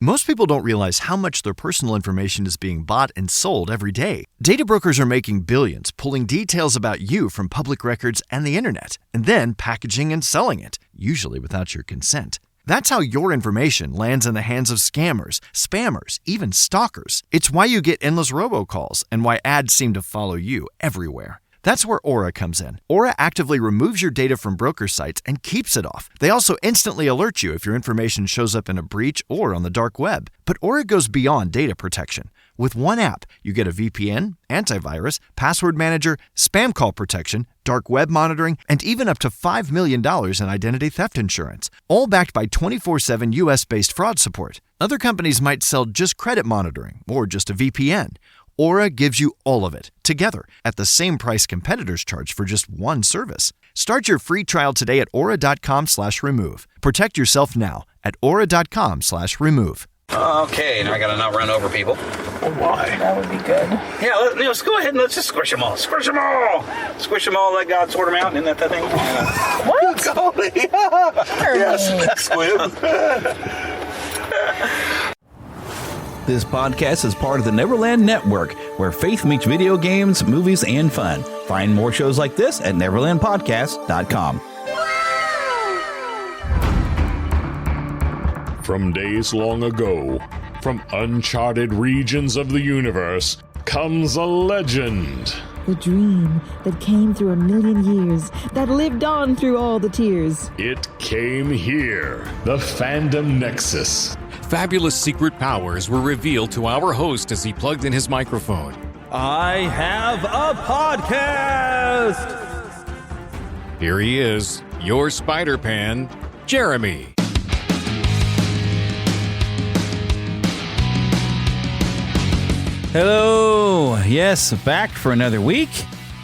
Most people don't realize how much their personal information is being bought and sold every day. Data brokers are making billions, pulling details about you from public records and the internet, and then packaging and selling it, usually without your consent. That's how your information lands in the hands of scammers, spammers, even stalkers. It's why you get endless robocalls and why ads seem to follow you everywhere. That's where Aura comes in. Aura actively removes your data from broker sites and keeps it off. They also instantly alert you if your information shows up in a breach or on the dark web. But Aura goes beyond data protection. With one app, you get a VPN, antivirus, password manager, spam call protection, dark web monitoring, and even up to $5 million in identity theft insurance, all backed by 24/7 US-based fraud support. Other companies might sell just credit monitoring or just a VPN. Aura gives you all of it, together, at the same price competitors charge for just one service. Start your free trial today at aura.com/remove. Protect yourself now at aura.com/remove. Okay, now I gotta not run over people. Oh, why? That would be good. Yeah, let's go ahead and let's just squish them all. Squish them all! Squish them all, let God sort them out. Isn't that the thing? What? Yes, squib. This podcast is part of the Neverland Network, where faith meets video games, movies, and fun. Find more shows like this at neverlandpodcast.com. From days long ago, from uncharted regions of the universe, comes a legend. The dream that came through a million years, that lived on through all the tears. It came here, the Fandom Nexus. Fabulous secret powers were revealed to our host as he plugged in his microphone. I have a podcast! Here he is, your Spider-Pan, Jeremy. Hello! Yes, back for another week,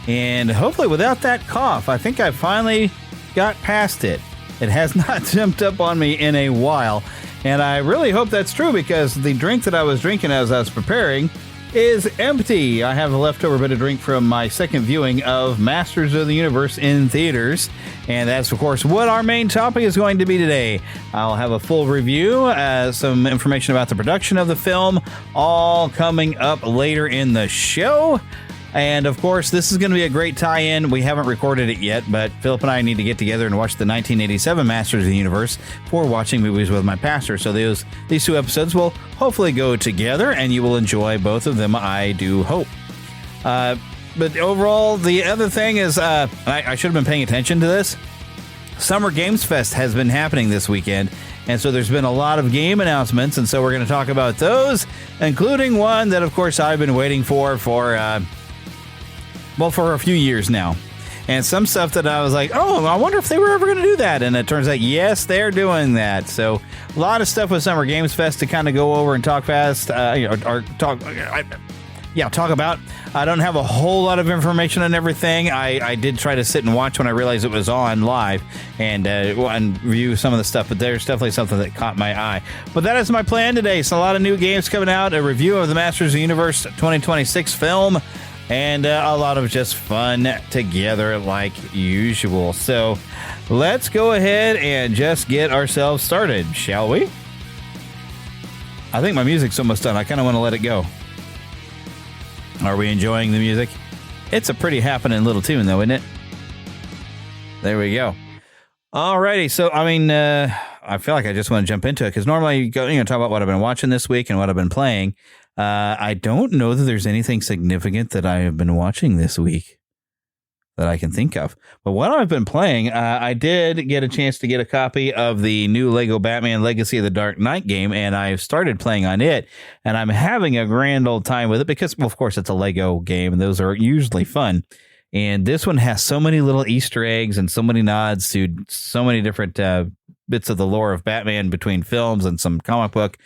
and hopefully without that cough. I think I finally got past it. It has not jumped up on me in a while, and I really hope that's true because the drink that I was drinking as I was preparing is empty. I have a leftover bit of drink from my second viewing of Masters of the Universe in theaters, and that's, of course, what our main topic is going to be today. I'll have a full review, some information about the production of the film, all coming up later in the show. And, of course, this is going to be a great tie-in. We haven't recorded it yet, but Philip and I need to get together and watch the 1987 Masters of the Universe for watching movies with my pastor. So these two episodes will hopefully go together, and you will enjoy both of them, I do hope. But overall, the other thing is, I should have been paying attention to this. Summer Games Fest has been happening this weekend, and so there's been a lot of game announcements, and so we're going to talk about those, including one that, of course, I've been waiting for a few years now. And some stuff that I was like, oh, I wonder if they were ever going to do that. And it turns out, yes, they're doing that. So a lot of stuff with Summer Games Fest to kind of go over and talk fast, talk about. I don't have a whole lot of information on everything. I did try to sit and watch when I realized it was on live and review some of the stuff, but there's definitely something that caught my eye. But that is my plan today. So a lot of new games coming out, a review of the Masters of the Universe 2026 film, and a lot of just fun together like usual. So let's go ahead and just get ourselves started, shall we? I think my music's almost done. I kind of want to let it go. Are we enjoying the music? It's a pretty happening little tune, though, isn't it? There we go. Alrighty, so I feel like I just want to jump into it because normally you go, talk about what I've been watching this week and what I've been playing. I don't know that there's anything significant that I have been watching this week that I can think of. But what I've been playing, I did get a chance to get a copy of the new Lego Batman Legacy of the Dark Knight game, and I've started playing on it, and I'm having a grand old time with it because, well, of course, it's a Lego game, and those are usually fun. And this one has so many little Easter eggs and so many nods to so many different bits of the lore of Batman between films and some comic book.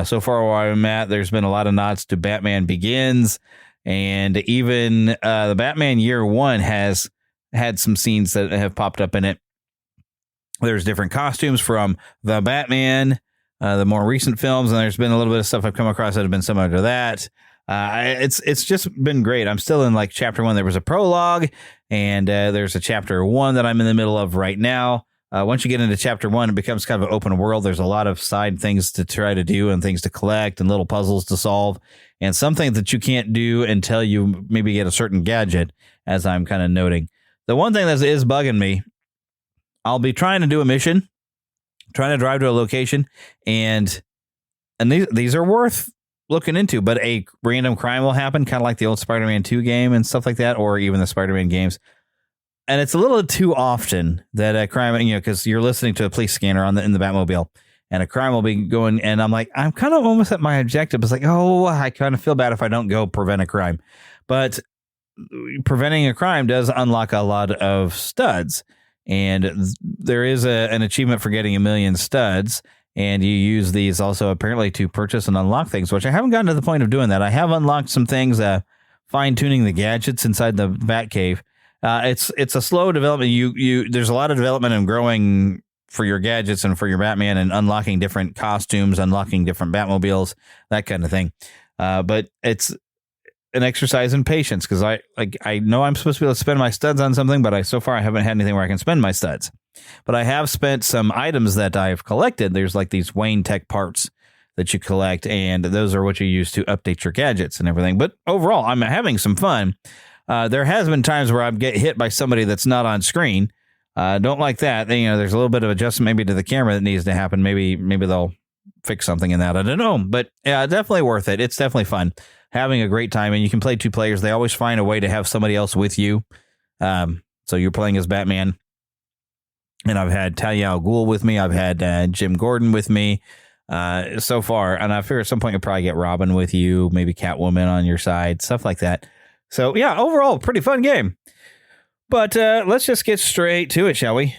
So far where I'm at, there's been a lot of nods to Batman Begins, and even the Batman Year One has had some scenes that have popped up in it. There's different costumes from the Batman, the more recent films, and there's been a little bit of stuff I've come across that have been similar to that. It's just been great. I'm still in like chapter 1. There was a prologue, and there's a chapter 1 that I'm in the middle of right now. once you get into chapter 1, it becomes kind of an open world. There's a lot of side things to try to do and things to collect and little puzzles to solve, and some things that you can't do until you maybe get a certain gadget, as I'm kind of noting. The one thing that is bugging me, I'll be trying to do a mission, trying to drive to a location, and these are worth looking into, but a random crime will happen, kind of like the old Spider-Man 2 game and stuff like that, or even the Spider-Man games. And it's a little too often that a crime, because you're listening to a police scanner in the Batmobile, and a crime will be going, and I'm like, I'm kind of almost at my objective. It's like, oh, I kind of feel bad if I don't go prevent a crime. But preventing a crime does unlock a lot of studs. And there is an achievement for getting 1 million studs. And you use these also apparently to purchase and unlock things, which I haven't gotten to the point of doing that. I have unlocked some things, fine-tuning the gadgets inside the Batcave. It's a slow development. There's a lot of development and growing for your gadgets and for your Batman and unlocking different costumes, unlocking different Batmobiles, that kind of thing. But it's an exercise in patience, because I know I'm supposed to be able to spend my studs on something, but so far I haven't had anything where I can spend my studs. But I have spent some items that I've collected. There's like these Wayne Tech parts that you collect, and those are what you use to update your gadgets and everything. But overall, I'm having some fun. There has been times where I get hit by somebody that's not on screen. Don't like that. There's a little bit of adjustment maybe to the camera that needs to happen. Maybe they'll fix something in that. I don't know. But yeah, definitely worth it. It's definitely fun. Having a great time, and you can play 2 players. They always find a way to have somebody else with you. So you're playing as Batman. And I've had Talia al Ghul with me. I've had Jim Gordon with me so far. And I figure at some point you'll probably get Robin with you, maybe Catwoman on your side, stuff like that. So, yeah, overall, pretty fun game. But let's just get straight to it, shall we?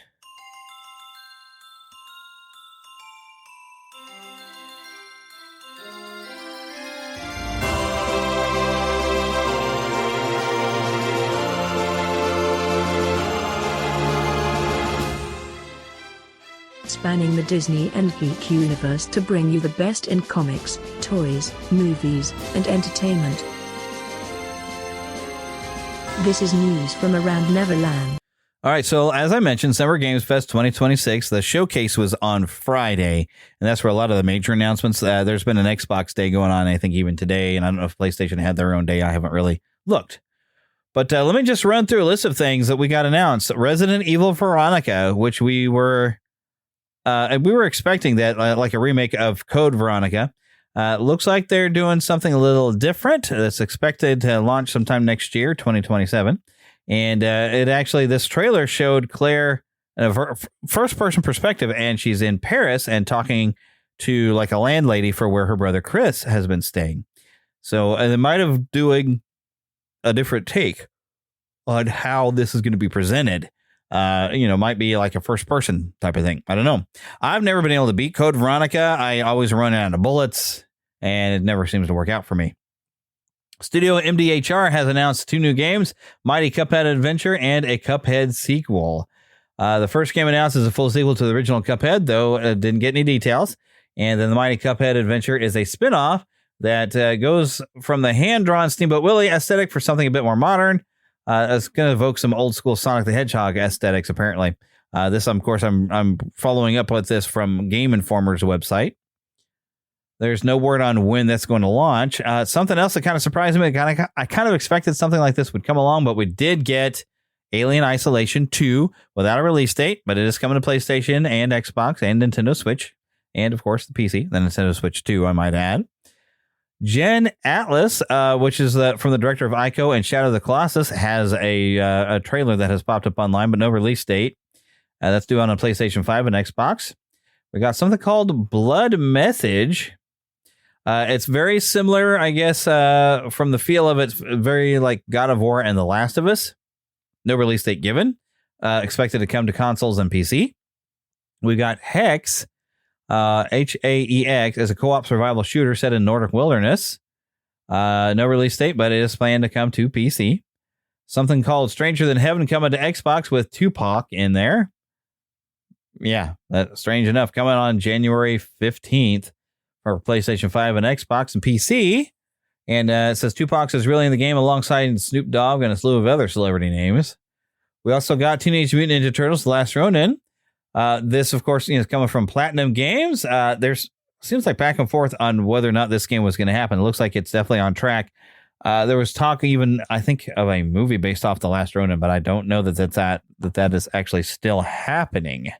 Spanning the Disney and Geek universe to bring you the best in comics, toys, movies, and entertainment. This is news from around Neverland. All right, so as I mentioned, Summer Games Fest 2026, the showcase was on Friday, and that's where a lot of the major announcements. There's been an Xbox Day going on, I think, even today, and I don't know if PlayStation had their own day. I haven't really looked. But let me just run through a list of things that we got announced. Resident Evil Veronica, which we were expecting that, like a remake of Code Veronica. Looks like they're doing something a little different. That's expected to launch sometime next year, 2027. And this trailer showed Claire in a first-person perspective, and she's in Paris and talking to like a landlady for where her brother Chris has been staying. So they might have doing a different take on how this is going to be presented. Might be like a first person type of thing. I don't know. I've never been able to beat Code Veronica. I always run out of bullets, and it never seems to work out for me. Studio MDHR has announced 2 new games, Mighty Cuphead Adventure and a Cuphead sequel. The first game announced is a full sequel to the original Cuphead, though it didn't get any details. And then the Mighty Cuphead Adventure is a spin-off that goes from the hand-drawn Steamboat Willie aesthetic for something a bit more modern. It's going to evoke some old school Sonic the Hedgehog aesthetics, apparently. This, of course, I'm following up with this from Game Informer's website. There's no word on when that's going to launch. Something else that kind of surprised me. I kind of expected something like this would come along, but we did get Alien Isolation 2 without a release date, but it is coming to PlayStation and Xbox and Nintendo Switch, and of course the PC, the Nintendo Switch 2, I might add. Gen Atlas, which is from the director of Ico and Shadow of the Colossus, has a trailer that has popped up online, but no release date. That's due on a PlayStation 5 and Xbox. We got something called Blood Message. It's very similar, I guess, from the feel of it, very like God of War and The Last of Us. No release date given. Expected to come to consoles and PC. We got Hex. HAEX is a co-op survival shooter set in Nordic wilderness. No release date, but it is planned to come to PC. Something called Stranger Than Heaven coming to Xbox with Tupac in there. Yeah, that's strange enough. Coming on January 15th for PlayStation 5 and Xbox and PC. And it says Tupac is really in the game alongside Snoop Dogg and a slew of other celebrity names. We also got Teenage Mutant Ninja Turtles: The Last Ronin. This, of course, is coming from Platinum Games. There's seems like back and forth on whether or not this game was going to happen. It looks like it's definitely on track. There was talk even, I think, of a movie based off The Last Ronin, but I don't know that is actually still happening.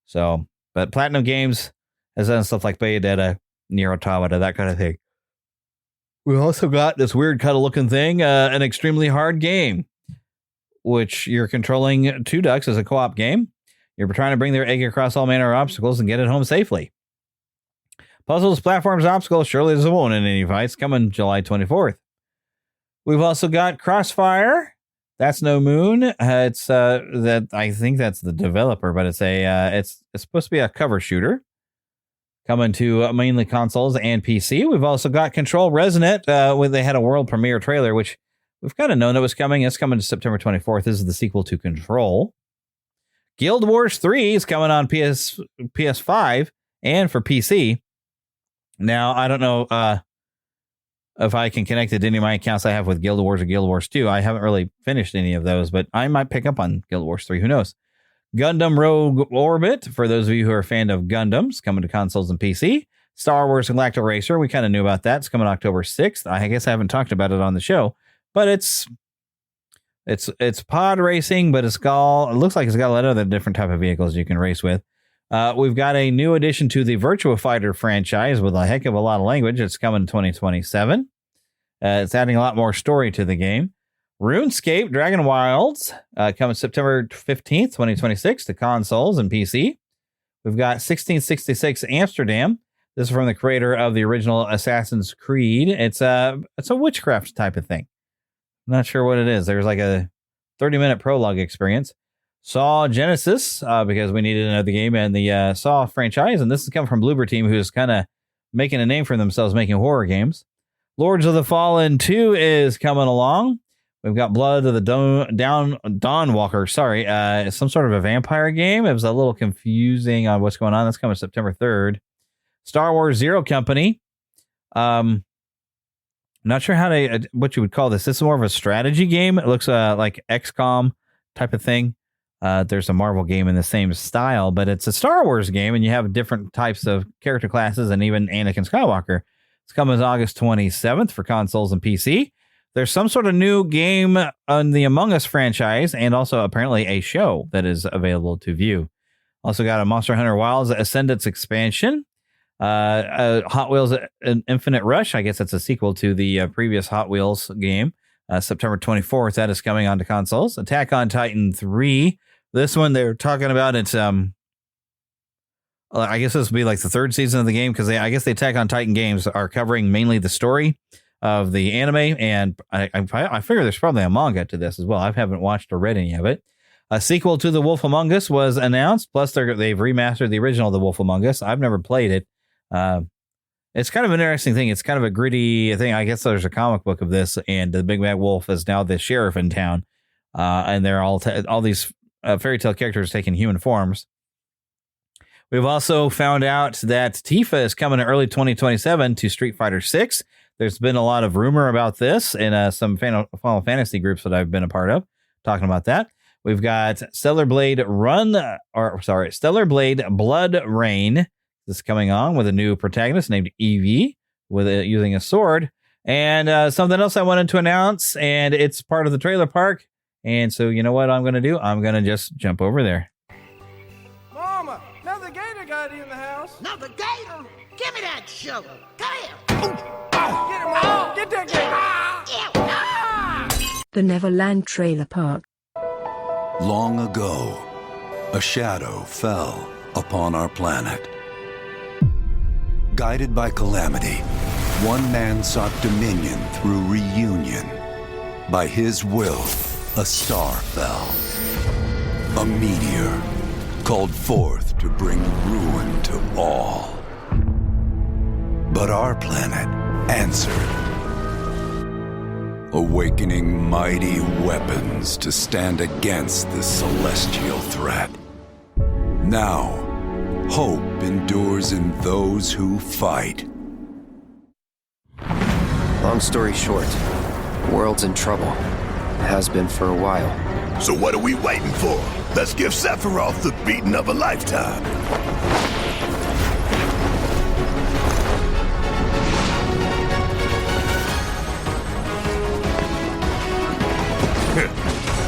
So, but Platinum Games has done stuff like Bayonetta, Nier Automata, that kind of thing. We also got this weird kind of looking thing, an extremely hard game, which you're controlling two ducks as a co-op game. You're trying to bring their egg across all manner of obstacles and get it home safely. Puzzles, platforms, obstacles, surely there's a won't in any fights, coming July 24th. We've also got Crossfire. That's No Moon. It's that I think that's the developer, but it's supposed to be a cover shooter coming to mainly consoles and PC. We've also got Control Resonant. Where they had a world premiere trailer, which we've kind of known it was coming. It's coming to September 24th. This is the sequel to Control. Guild Wars 3 is coming on PS5 and for PC. Now, I don't know if I can connect it to any of my accounts I have with Guild Wars or Guild Wars 2. I haven't really finished any of those, but I might pick up on Guild Wars 3. Who knows? Gundam Rogue Orbit, for those of you who are a fan of Gundams, coming to consoles and PC. Star Wars Galactic Racer, we kind of knew about that. It's coming October 6th. I guess I haven't talked about it on the show, but it's pod racing, but it looks like it's got a lot of other different type of vehicles you can race with. We've got a new addition to the Virtua Fighter franchise with a heck of a lot of language. It's coming in 2027. It's adding a lot more story to the game. RuneScape Dragon Wilds coming September 15th, 2026 to consoles and PC. We've got 1666 Amsterdam. This is from the creator of the original Assassin's Creed. It's a witchcraft type of thing. I'm not sure what it is. There's like a 30-minute prologue experience. Saw Genesis, because we needed another game in the Saw franchise, and this is coming from Bloober Team, who's kind of making a name for themselves making horror games. Lords of the Fallen 2 is coming along. We've got Blood of the Dawnwalker. Sorry, some sort of a vampire game. It was a little confusing on what's going on. That's coming September 3rd. Star Wars Zero Company. I'm not sure what you would call this. This is more of a strategy game. It looks like XCOM type of thing. There's a Marvel game in the same style, but it's a Star Wars game, and you have different types of character classes and even Anakin Skywalker. It's coming August 27th for consoles and PC. There's some sort of new game on the Among Us franchise, and also apparently a show that is available to view. Also got a Monster Hunter Wilds Ascendance expansion. Hot Wheels Infinite Rush. I guess that's a sequel to the previous Hot Wheels game. September 24th, that is coming onto consoles. Attack on Titan 3. This one they're talking about, it's I guess this will be like the third season of the game, because I guess the Attack on Titan games are covering mainly the story of the anime, and I figure there's probably a manga to this as well. I haven't watched or read any of it. A sequel to The Wolf Among Us was announced, plus they've remastered the original The Wolf Among Us. I've never played it. It's kind of an interesting thing. It's kind of a gritty thing. I guess there's a comic book of this, and the Big Bad Wolf is now the sheriff in town, and they're all these fairy tale characters taking human forms. We've also found out that Tifa is coming in early 2027 to Street Fighter 6. There's been a lot of rumor about this in some Final Fantasy groups that I've been a part of, talking about that. We've got Stellar Blade Blood Rain. This is coming on with a new protagonist named Eevee using a sword. And something else I wanted to announce, and it's part of the trailer park. And so you know what I'm going to do? I'm going to just jump over there. Mama, another gator got in the house. Another gator? Give me that shovel. Come here. Get him, Mom. Get that gator. The Neverland Trailer Park. Long ago, a shadow fell upon our planet. Guided by calamity, one man sought dominion through reunion. By his will, a star fell. A meteor called forth to bring ruin to all. But our planet answered, awakening mighty weapons to stand against this celestial threat. Now, hope endures in those who fight. Long story short, the world's in trouble. It has been for a while. So what are we waiting for? Let's give Sephiroth the beating of a lifetime.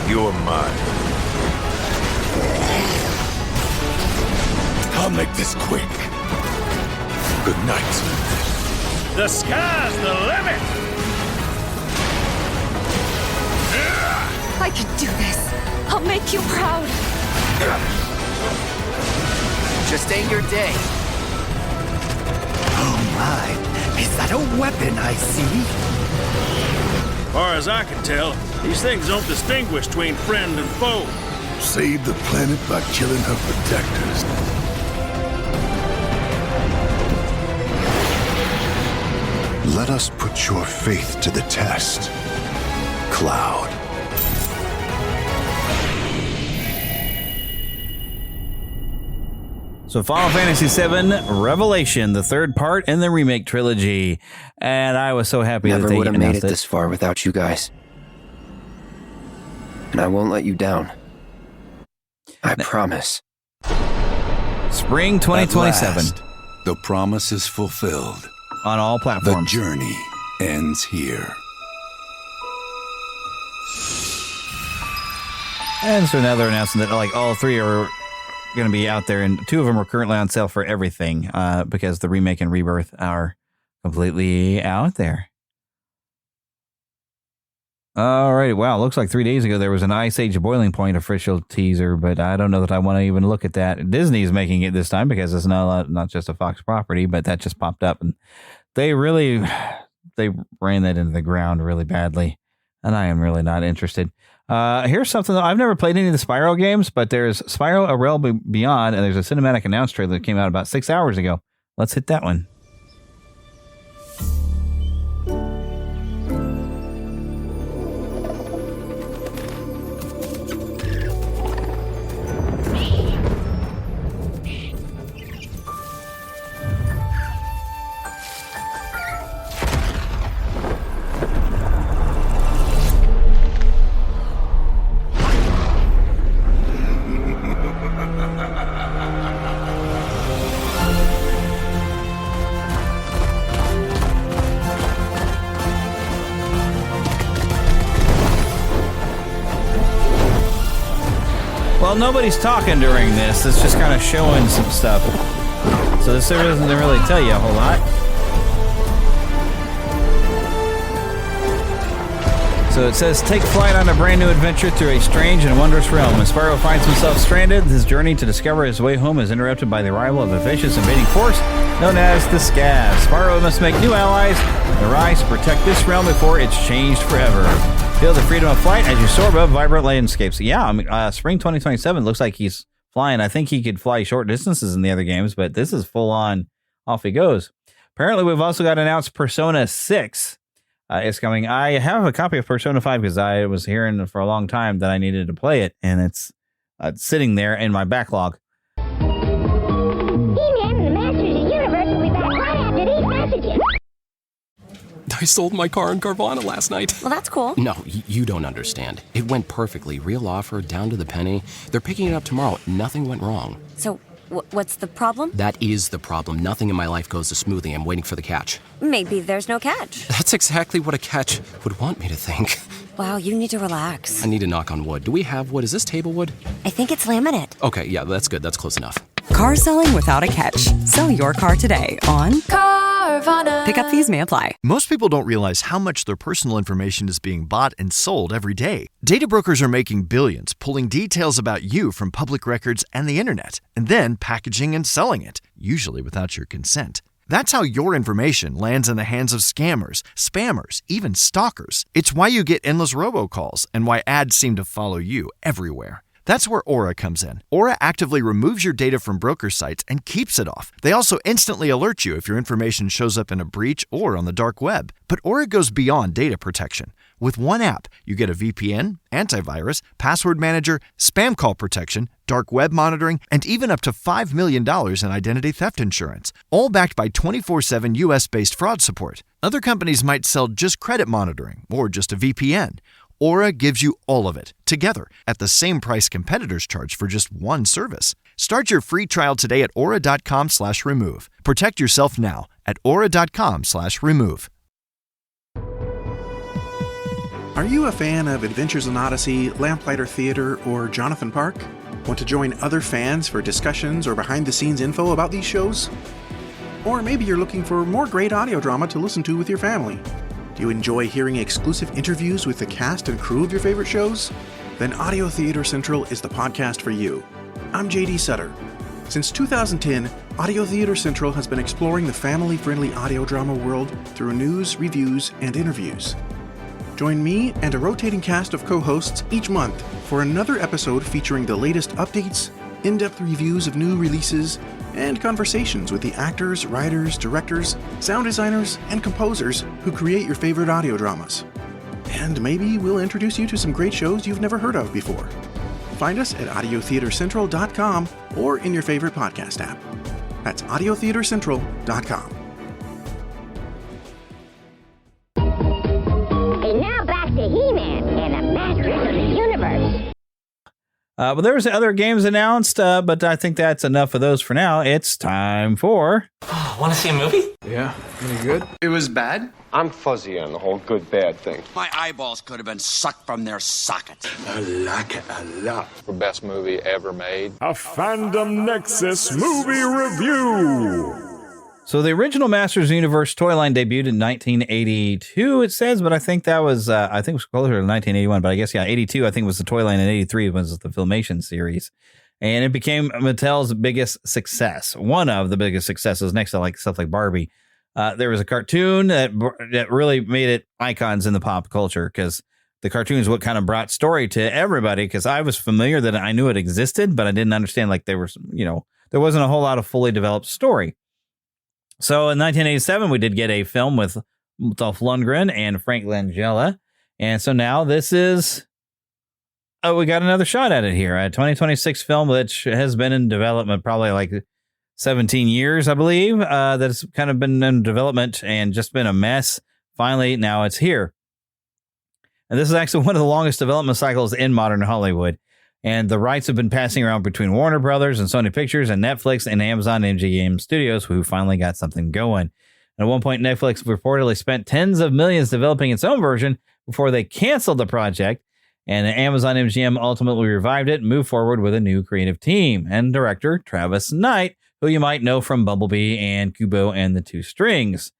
You're mine. I'll make this quick. Good night. The sky's the limit! I can do this. I'll make you proud. Just ain't your day. Oh my, is that a weapon I see? As far as I can tell, these things don't distinguish between friend and foe. Save the planet by killing her protectors. Let us put your faith to the test, Cloud. So Final Fantasy VII Revelation, the third part in the remake trilogy. And I was so happy that they never would have made announced it this far without you guys. And I won't let you down. I promise. Spring 2027. At last, the promise is fulfilled. On all platforms. The journey ends here. And so now they're announcing that like all three are going to be out there, and two of them are currently on sale for everything because the remake and rebirth are completely out there. All right. Wow. Looks like 3 days ago there was an Ice Age Boiling Point official teaser, but I don't know that I want to even look at that. Disney's making it this time because it's not just a Fox property, but that just popped up, and they ran that into the ground really badly, and I am really not interested. Here's something that I've never played any of the Spyro games, but there's Spyro A Realm Beyond, and there's a cinematic announce trailer that came out about 6 hours ago. Let's hit that one. Well, nobody's talking during this. It's just kind of showing some stuff. So this doesn't really tell you a whole lot. So it says, take flight on a brand new adventure through a strange and wondrous realm. As Spyro finds himself stranded, his journey to discover his way home is interrupted by the arrival of a vicious invading force known as the Scavs. Spyro must make new allies and rise to protect this realm before it's changed forever. Feel the freedom of flight as you soar above vibrant landscapes. Yeah, spring 2027 looks like he's flying. I think he could fly short distances in the other games, but this is full on. Off he goes. Apparently, we've also got announced Persona 6 is coming. I have a copy of Persona 5 because I was hearing for a long time that I needed to play it, and it's sitting there in my backlog. He-Man and the Masters of the Universe will be back right after these messages. I sold my car in Carvana last night. Well, that's cool. No, you don't understand. It went perfectly. Real offer, down to the penny. They're picking it up tomorrow. Nothing went wrong. So, what's the problem? That is the problem. Nothing in my life goes as smoothly. I'm waiting for the catch. Maybe there's no catch. That's exactly what a catch would want me to think. Wow, you need to relax. I need to knock on wood. Do we have wood? Is this table wood? I think it's laminate. Okay, yeah, that's good. That's close enough. Car selling without a catch. Sell your car today on Carvana. Pickup fees may apply. Most people don't realize how much their personal information is being bought and sold every day. Data brokers are making billions, pulling details about you from public records and the internet, and then packaging and selling it, usually without your consent. That's how your information lands in the hands of scammers, spammers, even stalkers. It's why you get endless robocalls and why ads seem to follow you everywhere. That's where Aura comes in. Aura actively removes your data from broker sites and keeps it off. They also instantly alert you if your information shows up in a breach or on the dark web. But Aura goes beyond data protection. With one app, you get a VPN, antivirus, password manager, spam call protection, dark web monitoring, and even up to $5 million in identity theft insurance, all backed by 24/7 US-based fraud support. Other companies might sell just credit monitoring or just a VPN. Aura gives you all of it, together, at the same price competitors charge for just one service. Start your free trial today at aura.com/remove. Protect yourself now at aura.com/remove. Are you a fan of Adventures in Odyssey, Lamplighter Theater, or Jonathan Park? Want to join other fans for discussions or behind-the-scenes info about these shows? Or maybe you're looking for more great audio drama to listen to with your family. Do you enjoy hearing exclusive interviews with the cast and crew of your favorite shows? Then Audio Theater Central is the podcast for you. I'm JD Sutter. Since 2010, Audio Theater Central has been exploring the family-friendly audio drama world through news, reviews, and interviews. Join me and a rotating cast of co-hosts each month for another episode featuring the latest updates, in-depth reviews of new releases, and conversations with the actors, writers, directors, sound designers, and composers who create your favorite audio dramas. And maybe we'll introduce you to some great shows you've never heard of before. Find us at audiotheatercentral.com or in your favorite podcast app. That's audiotheatercentral.com. And now back to He-Man and the Masters of the Universe. But there was other games announced, but I think that's enough of those for now. It's time for... Want to see a movie? Yeah. Any good? It was bad? I'm fuzzy on the whole good-bad thing. My eyeballs could have been sucked from their sockets. I like it a lot. The best movie ever made. A Fandom Nexus movie review. So the original Masters Universe toy line debuted in 1982, it says, but I think that was, I think it was closer to 1981, but I guess, 82, I think was the toy line, and 83 was the Filmation series. And it became Mattel's biggest success, one of the biggest successes next to like stuff like Barbie. There was a cartoon that really made it icons in the pop culture, because the cartoons what kind of brought story to everybody, because I was familiar that I knew it existed, but I didn't understand like there was, there wasn't a whole lot of fully developed story. So in 1987, we did get a film with Dolph Lundgren and Frank Langella. And so now this is, we got another shot at it here. A 2026 film which has been in development probably like 17 years, I believe, that's kind of been in development and just been a mess. Finally, now it's here. And this is actually one of the longest development cycles in modern Hollywood. And the rights have been passing around between Warner Brothers and Sony Pictures and Netflix and Amazon MGM Studios, who finally got something going. And at one point, Netflix reportedly spent tens of millions developing its own version before they canceled the project. And Amazon MGM ultimately revived it and moved forward with a new creative team and director Travis Knight, who you might know from Bumblebee and Kubo and the Two Strings.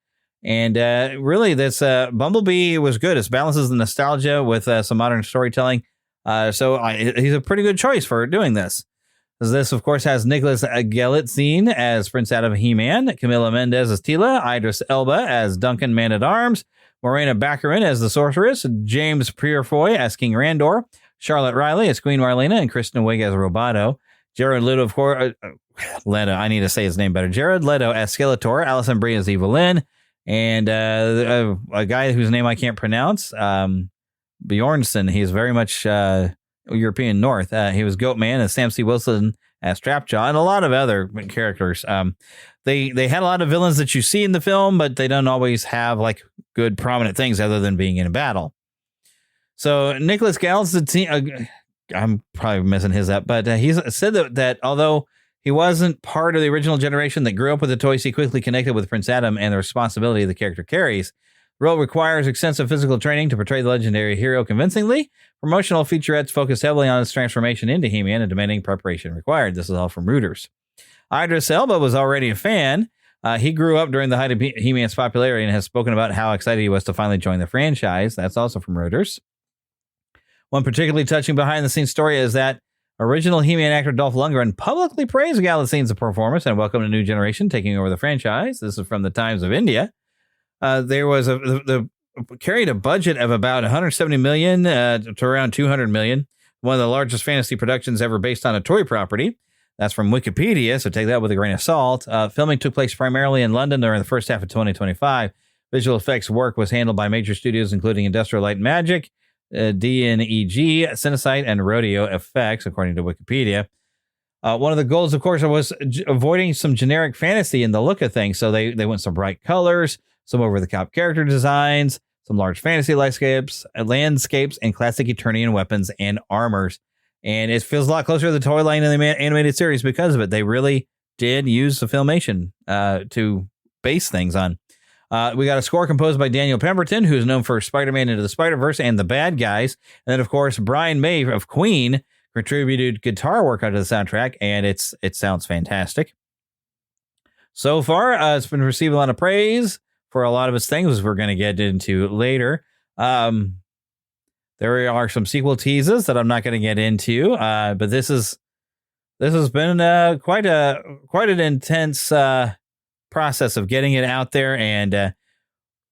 And really, this Bumblebee was good. It balances the nostalgia with some modern storytelling. So he's a pretty good choice for doing this. This, of course, has Nicholas Galitzine as Prince Adam He-Man, Camila Mendez as Tila, Idris Elba as Duncan Man-at-Arms, Morena Baccarin as the Sorceress, James Purefoy as King Randor, Charlotte Riley as Queen Marlena, and Kristen Wiig as Roboto. Jared Leto, of course, Leto, I need to say his name better. Jared Leto as Skeletor, Alison Brie as Evelyn, and a guy whose name I can't pronounce, Bjornsson. He's very much European North. He was Goatman as Sam C. Wilson as Trapjaw, and a lot of other characters. They had a lot of villains that you see in the film, but they don't always have like good prominent things other than being in a battle. So Nicholas Galitzine, I'm probably messing his up, but he's said that although he wasn't part of the original generation that grew up with the toys, he quickly connected with Prince Adam and the responsibility the character carries. The role requires extensive physical training to portray the legendary hero convincingly. Promotional featurettes focus heavily on his transformation into He-Man and demanding preparation required. This is all from Reuters. Idris Elba was already a fan. He grew up during the height of He-Man's popularity and has spoken about how excited he was to finally join the franchise. That's also from Reuters. One particularly touching behind-the-scenes story is that original He-Man actor Dolph Lundgren publicly praised Galitzine's performance and welcomed a new generation taking over the franchise. This is from the Times of India. There was carried a budget of about 170 million to around 200 million. One of the largest fantasy productions ever based on a toy property. That's from Wikipedia, so take that with a grain of salt. Filming took place primarily in London during the first half of 2025. Visual effects work was handled by major studios including Industrial Light and Magic, DNEG, Cinesite, and Rodeo Effects, according to Wikipedia. One of the goals, of course, was avoiding some generic fantasy in the look of things. So they went some bright colors, some over-the-top character designs, some large fantasy landscapes, and classic Eternian weapons and armors. And it feels a lot closer to the toy line in the animated series because of it. They really did use the Filmation to base things on. We got a score composed by Daniel Pemberton, who is known for Spider-Man Into the Spider-Verse and The Bad Guys. And then, of course, Brian May of Queen contributed guitar work onto the soundtrack, and it sounds fantastic. So far, it's been receiving a lot of praise for a lot of its things, as we're going to get into later. There are some sequel teases that I'm not going to get into, but this has been quite an intense process of getting it out there and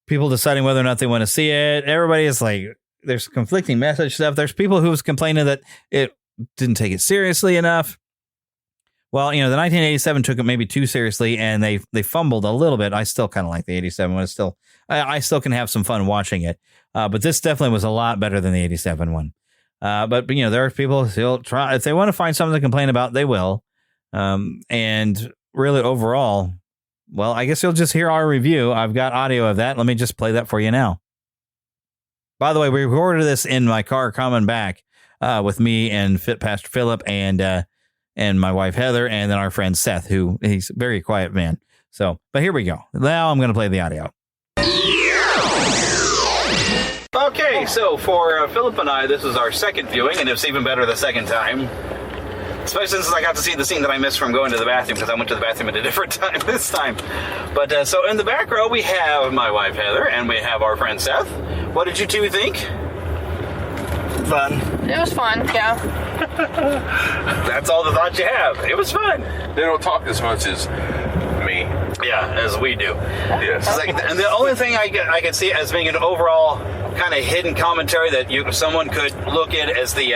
people deciding whether or not they want to see it. Everybody is like, there's conflicting message stuff. There's people who was complaining that it didn't take it seriously enough. Well, the 1987 took it maybe too seriously, and they fumbled a little bit. I still kind of like the 87 one. I still can have some fun watching it. But this definitely was a lot better than the 87 one. But there are people who still try. If they want to find something to complain about, they will. And really overall, well, I guess you'll just hear our review. I've got audio of that. Let me just play that for you now. By the way, we recorded this in my car coming back with me and Pastor Philip and my wife Heather, and then our friend Seth, who he's a very quiet man. So, but here we go. Now I'm going to play the audio. Okay, so for Philip and I, this is our second viewing, and it's even better the second time. Especially since I got to see the scene that I missed from going to the bathroom, because I went to the bathroom at a different time this time. But so in the back row, we have my wife Heather, and we have our friend Seth. What did you two think? Fun. It was fun, yeah. That's all the thoughts you have. It was fun. They don't talk as much as me. Yeah, as we do. Yes. And the only thing I could see as being an overall kind of hidden commentary that someone could look at as the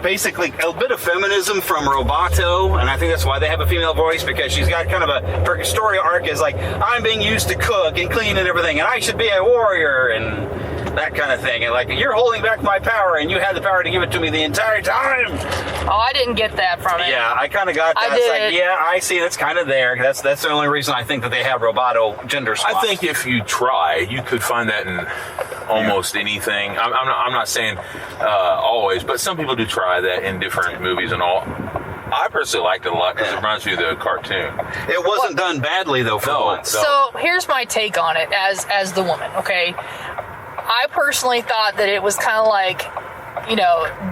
basically a bit of feminism from Roboto, and I think that's why they have a female voice, because she's got kind of her story arc is like, I'm being used to cook and clean and everything, and I should be a warrior and that kind of thing. And like, you're holding back my power, and you had the power to give it to me the entire time. Oh, I didn't get that from it. Yeah, I kind of got that. It's like, yeah, I see. That's kind of there. That's the only reason I think that they have Roboto gender swaps. I think if you try, you could find that in almost anything. I'm not saying always, but some people do try that in different movies and all. I personally liked it a lot because it reminds me of the cartoon. It wasn't done badly though for once. So here's my take on it as the woman. Okay. I personally thought that it was kind of like,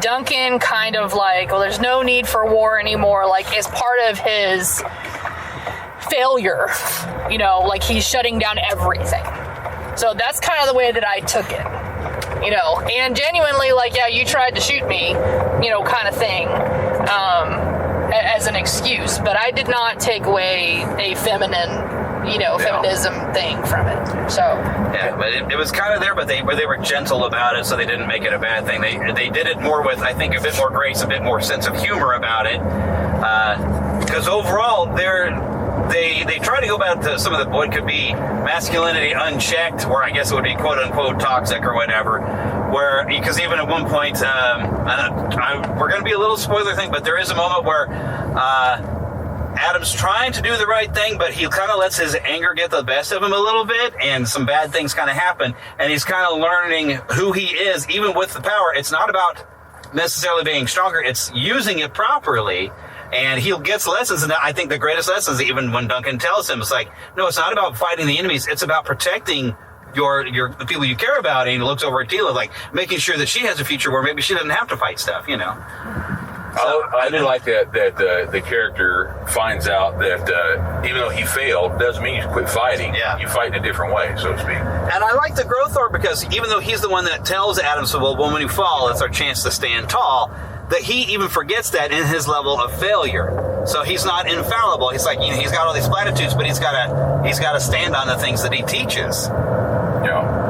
Duncan kind of like, well, there's no need for war anymore, like as part of his failure, like he's shutting down everything. So that's kind of the way that I took it, and genuinely like, yeah, you tried to shoot me, kind of thing, as an excuse, but I did not take away a feminism thing from it. So yeah, but it was kind of there, but they were gentle about it, so they didn't make it a bad thing. They did it more with, I think, a bit more grace, a bit more sense of humor about it, because overall they try to go back to some of what could be masculinity unchecked, or I guess it would be quote unquote toxic or whatever. Where, because even at one point, we're going to be a little spoiler thing, but there is a moment where Adam's trying to do the right thing, but he kind of lets his anger get the best of him a little bit, and some bad things kind of happen, and he's kind of learning who he is, even with the power. It's not about necessarily being stronger, it's using it properly, and he gets lessons, and I think the greatest lessons, even when Duncan tells him, it's like, no, it's not about fighting the enemies, it's about protecting the people you care about. And he looks over at Tila, like making sure that she has a future where maybe she doesn't have to fight stuff, So, I do like that the character finds out that even though he failed, doesn't mean you quit fighting. Yeah. You fight in a different way, so to speak. And I like the growth arc, because even though he's the one that tells Adam, so well, when you fall, it's our chance to stand tall, that he even forgets that in his level of failure. So he's not infallible. He's like, he's got all these platitudes, but he's got to stand on the things that he teaches. Yeah.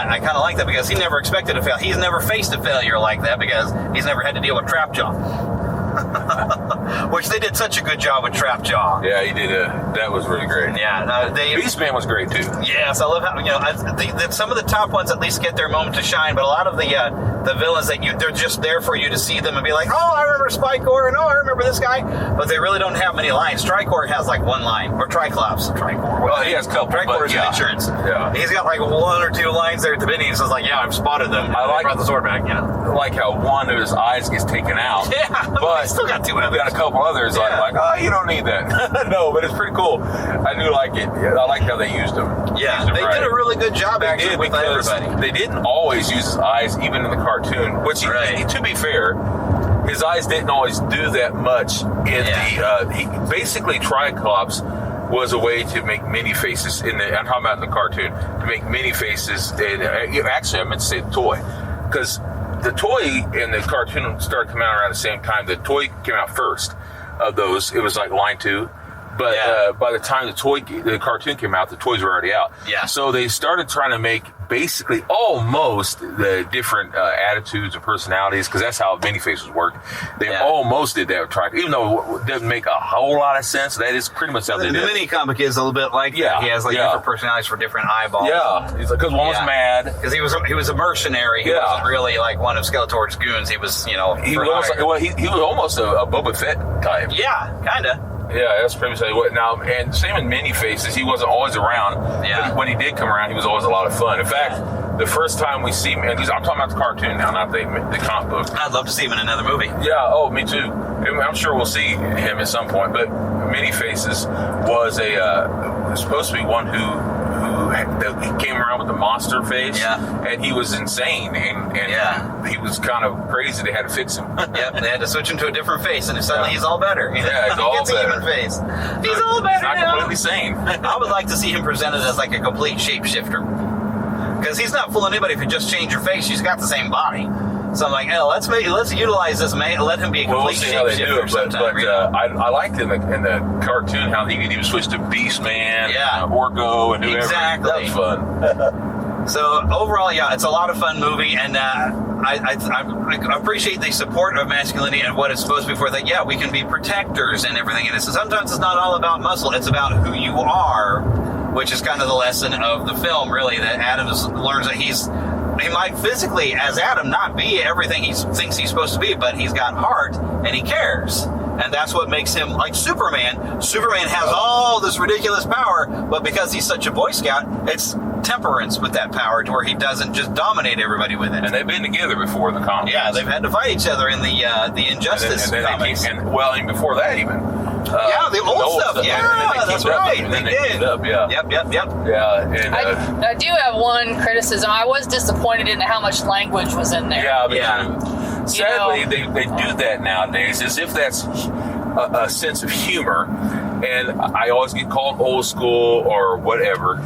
I kind of like that, because he never expected to fail. He's never faced a failure like that, because he's never had to deal with Trapjaw. which they did such a good job with Trapjaw. Yeah, he did. That was really great. Yeah, Beastman was great too. Yes, I love how some of the top ones at least get their moment to shine, but a lot of the villains they're just there for you to see them and be like, oh, I remember Spikor, and oh, I remember this guy, but they really don't have many lines. Tricor has like one line, or Triclops. Well, he has a couple. Tricor is insurance. Yeah, he's got like 1 or 2 lines there at the beginning. He's just like, yeah, I've spotted them. I brought the sword back. I like how one of his eyes gets taken out. Yeah, but he's still got 2 others. Got a couple others. Yeah. Like, oh, you don't need that. No, but it's pretty cool. I do like it. I like how they used them. Yeah, they did a really good job actually with everybody. They didn't always use his eyes, even in the cartoon. Which, to be fair, his eyes didn't always do that much. Basically, Triclops was a way to make mini faces I'm talking about in the cartoon, to make mini faces. Actually, I meant to say the toy, because the toy and the cartoon started coming out around the same time. The toy came out first of those. It was like line 2. But by the time the cartoon came out, the toys were already out. Yeah. So they started trying to make basically almost the different attitudes and personalities, because that's how mini-faces work. They almost did that with Triclops, even though it doesn't make a whole lot of sense. That is pretty much how they did it. The mini-comic is a little bit like that. He has like different personalities for different eyeballs. Yeah, because one was mad. Because he was a mercenary. He wasn't really like one of Skeletor's goons. He was, he was almost a Boba Fett type. Yeah, kind of. Yeah, that's pretty much what now. And same in Mini Faces, he wasn't always around. Yeah. But when he did come around, he was always a lot of fun. In fact, the first time we see him, and I'm talking about the cartoon now, not the comic book. I'd love to see him in another movie. Yeah, me too. I'm sure we'll see him at some point. But Mini Faces was supposed to be one who came around with the monster face. Yeah. And he was insane, and he was kind of crazy. They had to fix him. Yep, they had to switch him to a different face, and suddenly he's all better. Yeah, he's all better. Face. He's all better now. He's not completely sane. I would like to see him presented as like a complete shapeshifter, because he's not fooling anybody if you just change your face. He's got the same body. So I'm like, let's utilize this man. Let him be a complete shapeshifter sometime. I liked in the cartoon how he was switched to Beastman, Orko, and whoever. Exactly. That was fun. So overall, it's a lot of fun movie, and I appreciate the support of masculinity and what it's supposed to be for. That we can be protectors and everything. And sometimes it's not all about muscle; it's about who you are, which is kind of the lesson of the film. Really, that Adam learns that he might physically, as Adam, not be everything he thinks he's supposed to be, but he's got heart and he cares. And that's what makes him like Superman. Superman has all this ridiculous power, but because he's such a Boy Scout, it's temperance with that power to where he doesn't just dominate everybody with it. And they've been together before in the comics. Yeah, they've had to fight each other in the Injustice comics. And before that even. The old stuff. Yeah, that's right. They did. Yep. Yeah, and I do have one criticism. I was disappointed in how much language was in there. Yeah. Sadly, they do that nowadays as if that's a sense of humor, and I always get called old school or whatever.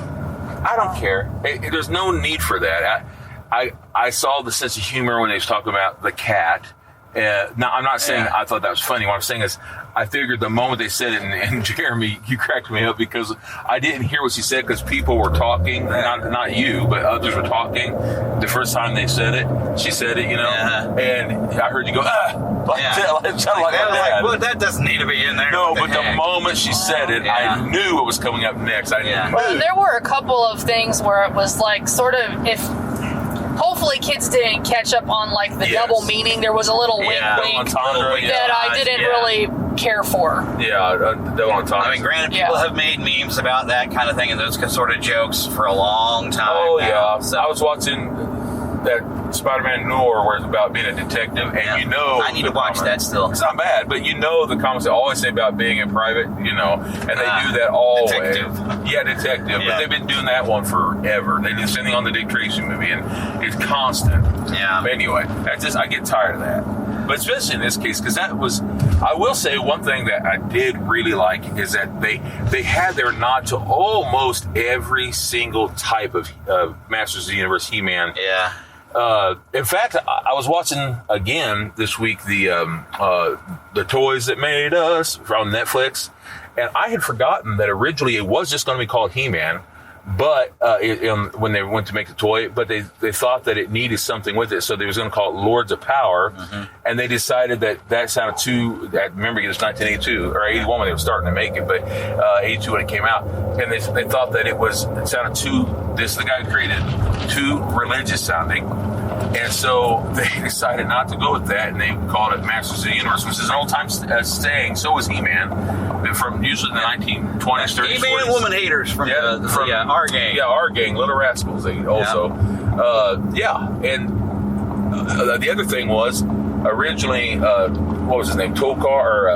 I don't care. There's no need for that. I saw the sense of humor when they was talking about the cat. Now, I'm not saying I thought that was funny. What I'm saying is I figured the moment they said it, and Jeremy, you cracked me up because I didn't hear what she said because people were talking, not you, but others were talking. The first time they said it, she said it, and I heard you go, that doesn't need to be in there. No, but the moment she said it, I knew what was coming up next. Well, there were a couple of things where it was like sort of hopefully kids didn't catch up on like the double meaning. There was a little wink that I didn't really care for. Double entendre. I mean, granted, people have made memes about that kind of thing and those sort of jokes for a long time. So I was watching that Spider-Man Noir where it's about being a detective, and I need to watch that still. It's not bad, but the comics they always say about being in private, and they do that always. Detective. Detective. But they've been doing that one forever. They did something on the Dick Tracy movie, and it's constant. Yeah. But anyway, I get tired of that. But especially in this case, because I will say one thing that I did really like is that they had their nod to almost every single type of Masters of the Universe He-Man. Yeah. In fact, I was watching again this week the Toys That Made Us from Netflix, and I had forgotten that originally it was just going to be called He-Man, But when they went to make the toy, but they thought that it needed something with it, so they was going to call it Lords of Power, and they decided that sounded too. I remember it was 1982 or 81 when they were starting to make it, but 82 when it came out, and they thought that it sounded too. This the guy who created too religious sounding. And so they decided not to go with that, and they called it Masters of the Universe, which is an old-time saying. So was He-Man, from usually the 1920s, 30s, He-Man 40s. Woman Haters from our gang. Yeah, our gang, Little Rascals. They also, and the other thing was originally, what was his name, Tokar,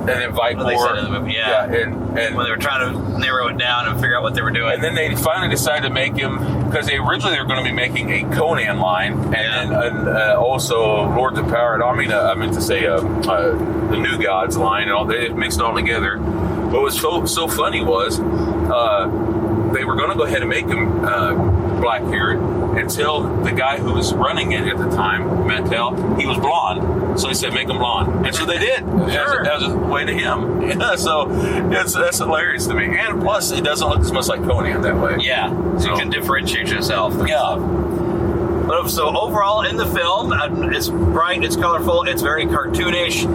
and then Viper. They said in the movie, and when they were trying to narrow it down and figure out what they were doing. And then they finally decided to make him, because originally they were going to be making a Conan line, and also Lords of Power. I meant to say the New Gods line, and all. They mixed it all together. What was so funny was they were going to go ahead and make him black-haired until the guy who was running it at the time, Mattel, he was blonde. So he said, make him blonde. And so they did. Sure. As a way to him. Yeah, so that's hilarious to me. And plus, it doesn't look as much like Conan that way. Yeah. So you can differentiate yourself. Yeah. But so overall in the film, it's bright, it's colorful, it's very cartoonish.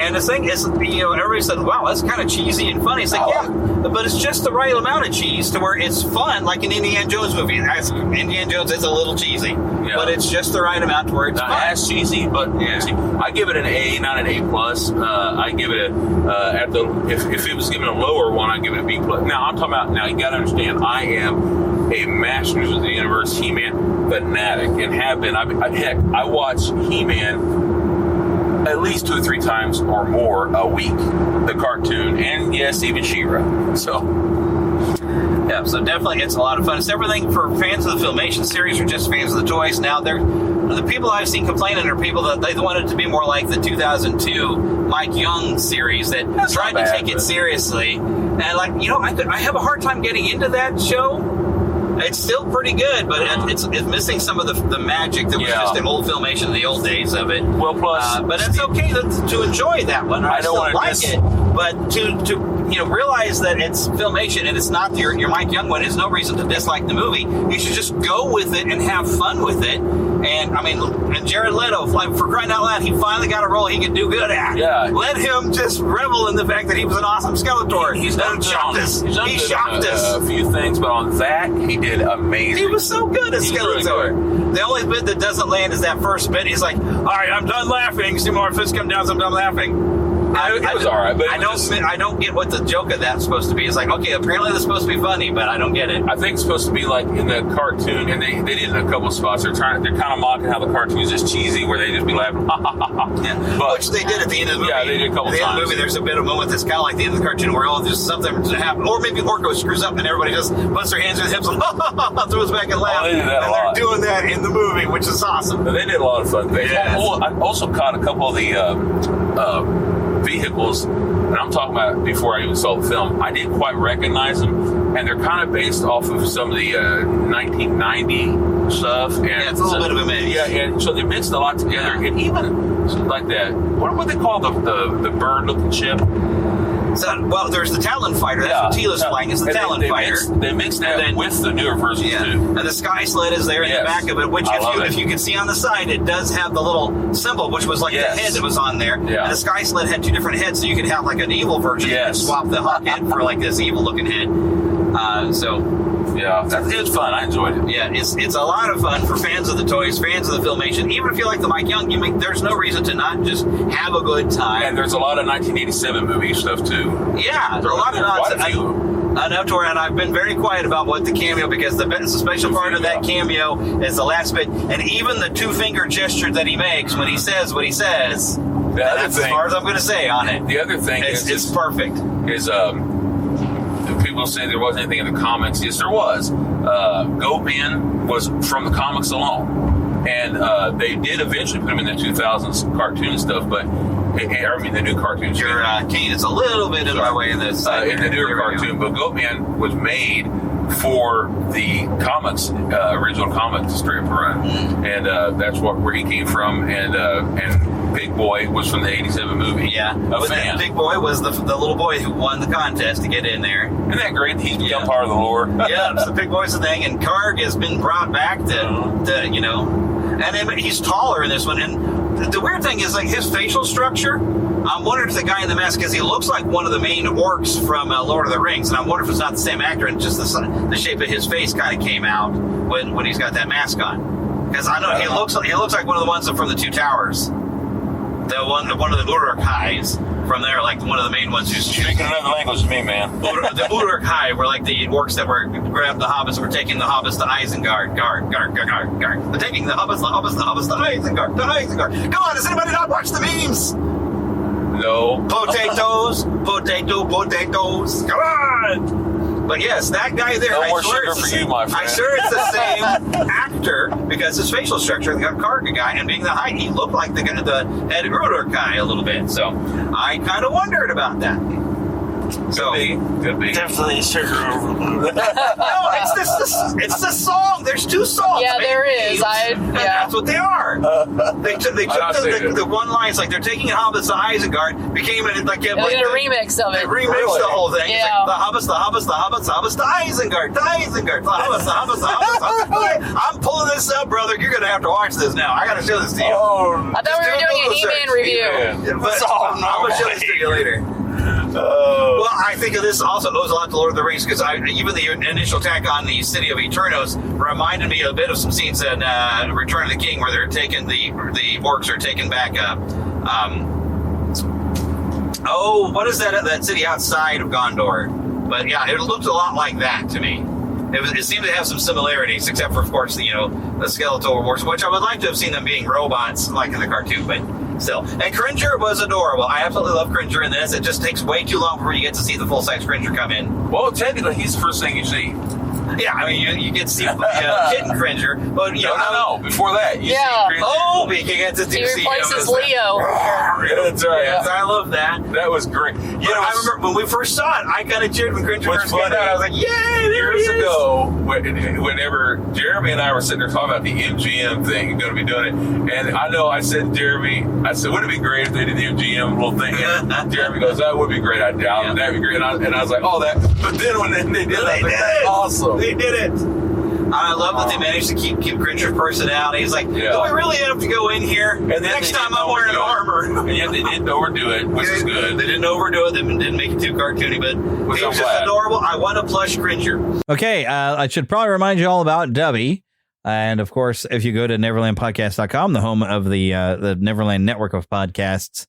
And the thing is, everybody said, wow, that's kind of cheesy and funny. It's like, but it's just the right amount of cheese to where it's fun, like an Indiana Jones movie. Indiana Jones is a little cheesy, but it's just the right amount to where it's fun. As cheesy, but I give it an A, not an A+. I give it if it was given a lower one, I'd give it a B+. Now, I'm talking about, you got to understand, I am a Masters of the Universe He-Man fanatic, and have been. I watch He-Man at least 2 or 3 times or more a week, the cartoon, and yes, even She-Ra. So definitely it's a lot of fun. It's everything for fans of the Filmation series or just fans of the toys. Now, the people I've seen complaining are people that they want it to be more like the 2002 Mike Young series that tried to take it seriously. And I have a hard time getting into that show. It's still pretty good, but it's missing some of the magic that was just the old Filmation in the old days of it. Well, plus, but it's okay to enjoy that one. I still like it, but to realize that it's Filmation and it's not your Mike Young one is no reason to dislike the movie. You should just go with it and have fun with it. And and Jared Leto, for crying out loud, he finally got a role he could do good at. Yeah. Let him just revel in the fact that he was an awesome Skeletor. He shocked us. He shocked us. A few things, but on that, he did amazing. He was so good as Skeletor. Really the only bit that doesn't land is that first bit. He's like, all right, I'm done laughing. See more fists come down, so I'm done laughing. It was all right, but I don't get what the joke of that's supposed to be. It's like, okay, apparently that's supposed to be funny, but I don't get it. I think it's supposed to be like in the cartoon, and they did it in a couple of spots. They're kind of mocking how the cartoon is just cheesy, where they just be laughing, which they did at the end of the movie. Yeah, they did a couple times. At the end of the movie, there's a bit of a moment that's kind of like the end of the cartoon, where there's something to happen, or maybe Orko screws up and everybody just puts their hands in their hips and throws back and laughs. They're doing that in the movie, which is awesome. But they did a lot of fun things. Yes. I also caught a couple of the vehicles, and I'm talking about before I even saw the film. I didn't quite recognize them, and they're kind of based off of some of the 1990 stuff. And it's a little bit of a mix. Yeah, and so they mixed a lot together, and even like that. What they call the bird-looking ship? So, there's the Talon Fighter. That's what Tila's flying. Is the Talon Fighter. They mixed that with the newer versions too. And the Sky Sled is there in the back of it, which if you can see on the side, it does have the little symbol, which was like the head that was on there. Yeah. And the Sky Sled had 2 different heads, so you could have like an evil version and swap the Hawk head for like this evil looking head. Yeah, it was fun. I enjoyed it. Yeah, it's a lot of fun for fans of the toys, fans of the Filmation. Even if you like the Mike Young gimmick, there's no reason to not just have a good time. And there's a lot of 1987 movie stuff too. Yeah, a lot of nods. And I've been very quiet about what the cameo, because the special part of that cameo is the last bit, and even the 2-finger gesture that he makes when he says what he says. That's as far as I'm going to say on it. The other thing it's perfect. People say there wasn't anything in the comics. Yes, there was. Goatman was from the comics alone. And they did eventually put him in the 2000s cartoon stuff, but the new cartoons. Kane is a little bit in my way in this. In the newer cartoon, but Goatman was made for the comics, original comic strip run, and that's where he came from. And Big Boy was from the '87 movie. Yeah, Big Boy was the little boy who won the contest to get in there. Isn't that great? He's become part of the lore. Yeah, so Big Boy's the thing, and Karg has been brought back to you know, and then he's taller in this one. And the weird thing is, like, his facial structure. I'm wondering if the guy in the mask, because he looks like one of the main orcs from Lord of the Rings, and I'm wondering if it's not the same actor, and just the shape of his face kind of came out when he's got that mask on. Because I know he looks like one of the ones from the Two Towers. One of the Uruk-hais from there, like one of the main ones who's speaking another language to me, man. The Uruk-hai were like the orcs that were grabbed the hobbits and were taking the hobbits to Isengard. Guard. They're taking the hobbits to Isengard. Come on, does anybody not watch the memes? No. Potatoes. Come on. But yes, that guy there. No more sugar for you, my friend. I swear it's the same actor because his facial structure, the Karga guy, and being the height, he looked like the head Uruk guy a little bit. So I kind of wondered about that. So could be. Definitely sugar over. No, it's the song. There's two songs. Yeah, there is. That's what they are. They took the one line. It's like they're taking hobbits to Isengard. Became like they did a remix of it. They remixed the whole thing. Yeah. It's like the hobbits to Isengard. The hobbits. I'm pulling this up, brother. You're gonna have to watch this now. I gotta show this to you. I thought we were doing a He-Man review. Yeah, but I'm gonna show this to you later. Well, I think of this also owes a lot to Lord of the Rings because even the initial attack on the city of Eternos reminded me a bit of some scenes in Return of the King where they're taking the orcs are taking back. What is that city outside of Gondor? But yeah, it looked a lot like that to me. It seemed to have some similarities, except for, of course, the Skeletor Wars, which I would like to have seen them being robots like in the cartoon, but. Still. And Cringer was adorable. I absolutely love Cringer in this. It just takes way too long before you get to see the full-size Cringer come in. Well, technically, he's the first thing you see. Yeah, I mean, you get to see Kitten Cringer, but no. Before that, you see Cringer. Oh, we can get to see him. He replaces Leo. That's right. Yes, I love that. That was great. I remember when we first saw it, I kind of cheered when Cringer first came out. I was like, "Yay!" There years ago, whenever Jeremy and I were sitting there talking about the MGM thing and going to be doing it, and I said to Jeremy, wouldn't it be great if they did the MGM little thing? And Jeremy goes, that would be great. That'd be great. And I was like, oh, that. But then when they did it, that's awesome. They did it. I love that they managed to keep Grinch's personality. He's like, do we really have to go in here? And next time I'm wearing armor. And yet they didn't overdo it, which is good. They didn't overdo it. They didn't make it too cartoony, but he was just adorable. I want a plush Gringer. Okay, I should probably remind you all about Dubby. And of course, if you go to neverlandpodcast.com, the home of the Neverland network of podcasts,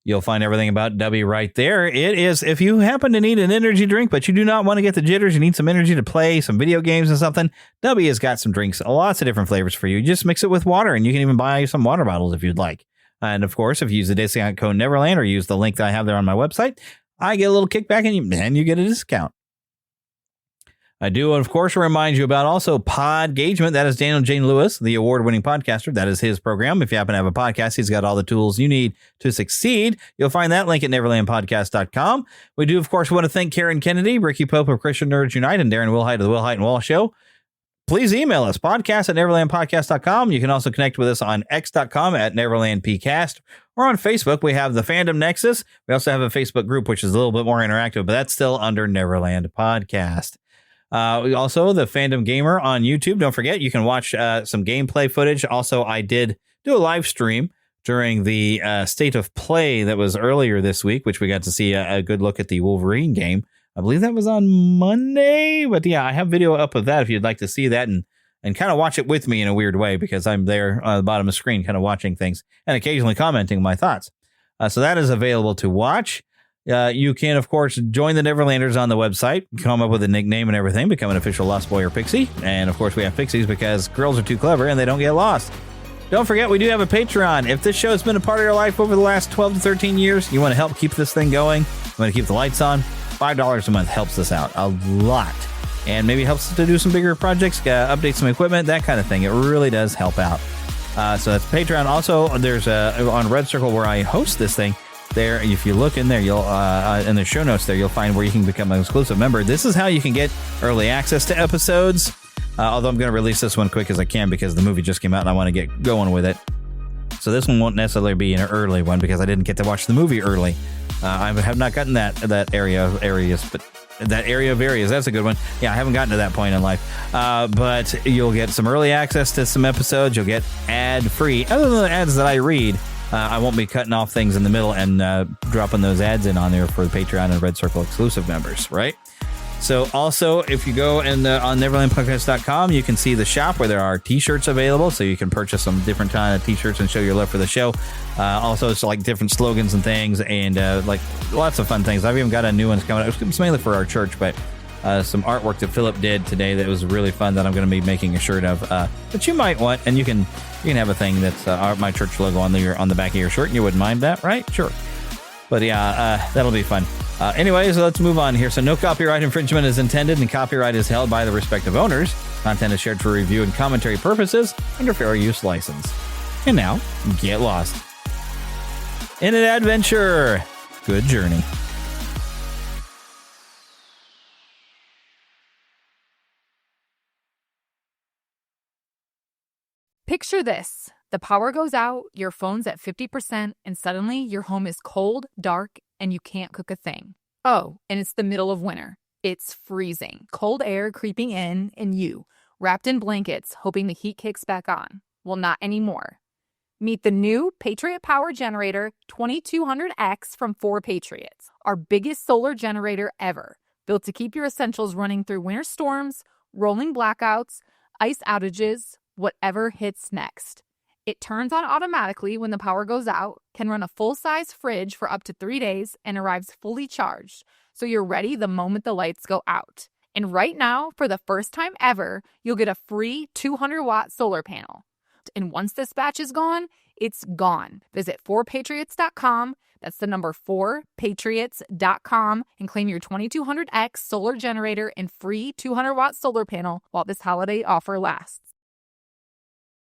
you'll find everything about Dubby right there. It is, if you happen to need an energy drink, but you do not want to get the jitters, you need some energy to play some video games and something, Dubby has got some drinks, lots of different flavors for you. Just mix it with water, and you can even buy some water bottles if you'd like. And of course, if you use the discount code Neverland or use the link that I have there on my website, I get a little kickback and you get a discount. I do, of course, remind you about also Podgagement. That is Daniel Jane Lewis, the award-winning podcaster. That is his program. If you happen to have a podcast, he's got all the tools you need to succeed. You'll find that link at neverlandpodcast.com. We do, of course, want to thank Karen Kennedy, Ricky Pope of Christian Nerds Unite, and Darren Wilhite of the Wilhite and Wall Show. Please email us, podcast@neverlandpodcast.com. You can also connect with us on x.com at neverlandpcast, or on Facebook. We have the Fandom Nexus. We also have a Facebook group, which is a little bit more interactive, but that's still under Neverland Podcast. Also, the Fandom Gamer on YouTube. Don't forget, you can watch some gameplay footage. Also, I did do a live stream during the State of Play that was earlier this week, which we got to see a good look at the Wolverine game. I believe that was on Monday, but yeah, I have video up of that if you'd like to see that and kind of watch it with me in a weird way, because I'm there on the bottom of the screen kind of watching things and occasionally commenting my thoughts. So that is available to watch. You can, of course, join the Neverlanders on the website, come up with a nickname and everything, become an official Lost Boy or Pixie. And, of course, we have Pixies because girls are too clever and they don't get lost. Don't forget, we do have a Patreon. If this show has been a part of your life over the last 12 to 13 years, you want to help keep this thing going, you want to keep the lights on, $5 a month helps us out a lot. And maybe helps us to do some bigger projects, update some equipment, that kind of thing. It really does help out. So that's Patreon. Also, there's on Red Circle where I host this thing, there. If you look in there, you'll in the show notes there, you'll find where you can become an exclusive member. This is how you can get early access to episodes. Although I'm going to release this one quick as I can because the movie just came out and I want to get going with it. So this one won't necessarily be an early one because I didn't get to watch the movie early. I have not gotten that area of areas, that's a good one. Yeah, I haven't gotten to that point in life. But you'll get some early access to some episodes. You'll get ad-free. Other than the ads that I read, I won't be cutting off things in the middle and dropping those ads in on there for the Patreon and Red Circle exclusive members, right? So also, if you go on NeverlandPodcast.com, you can see the shop where there are t-shirts available, so you can purchase some different kind of t-shirts and show your love for the show. Also, it's like different slogans and things, and like lots of fun things. I've even got a new one coming out. It's mainly for our church, but some artwork that Philip did today that was really fun that I'm going to be making a shirt of that you might want, and you can have a thing that's my church logo on the back of your shirt, and you wouldn't mind that, right? Sure. But yeah, that'll be fun. Anyways, let's move on here. So no copyright infringement is intended, and copyright is held by the respective owners. Content is shared for review and commentary purposes under fair use license. And now, get lost in an adventure. Good journey. Picture this. The power goes out, your phone's at 50%, and suddenly your home is cold, dark, and you can't cook a thing. Oh, and it's the middle of winter. It's freezing. Cold air creeping in, and you, wrapped in blankets, hoping the heat kicks back on. Well, not anymore. Meet the new Patriot Power Generator 2200X from 4 Patriots, our biggest solar generator ever, built to keep your essentials running through winter storms, rolling blackouts, ice outages, whatever hits next. It turns on automatically when the power goes out, can run a full-size fridge for up to 3 days, and arrives fully charged, so you're ready the moment the lights go out. And right now, for the first time ever, you'll get a free 200-watt solar panel. And once this batch is gone, it's gone. Visit 4patriots.com, that's the number 4patriots.com, and claim your 2200X solar generator and free 200-watt solar panel while this holiday offer lasts.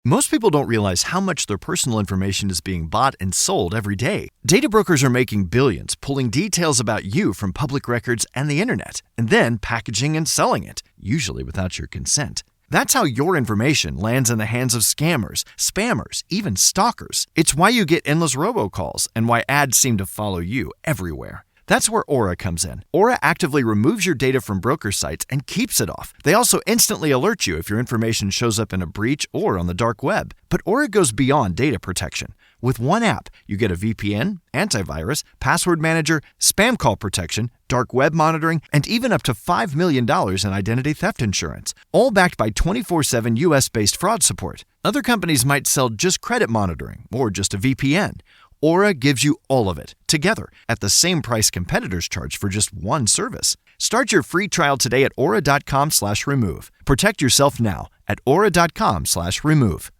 Most people don't realize how much their personal information is being bought and sold every day. Data brokers are making billions, pulling details about you from public records and the internet, and then packaging and selling it, usually without your consent. That's how your information lands in the hands of scammers, spammers, even stalkers. It's why you get endless robocalls and why ads seem to follow you everywhere. That's where Aura comes in. Aura actively removes your data from broker sites and keeps it off. They also instantly alert you if your information shows up in a breach or on the dark web. But Aura goes beyond data protection. With one app, you get a VPN, antivirus, password manager, spam call protection, dark web monitoring, and even up to $5 million in identity theft insurance. All backed by 24/7 US-based fraud support. Other companies might sell just credit monitoring or just a VPN. Aura gives you all of it, together, at the same price competitors charge for just one service. Start your free trial today at aura.com/remove. Protect yourself now at aura.com/remove.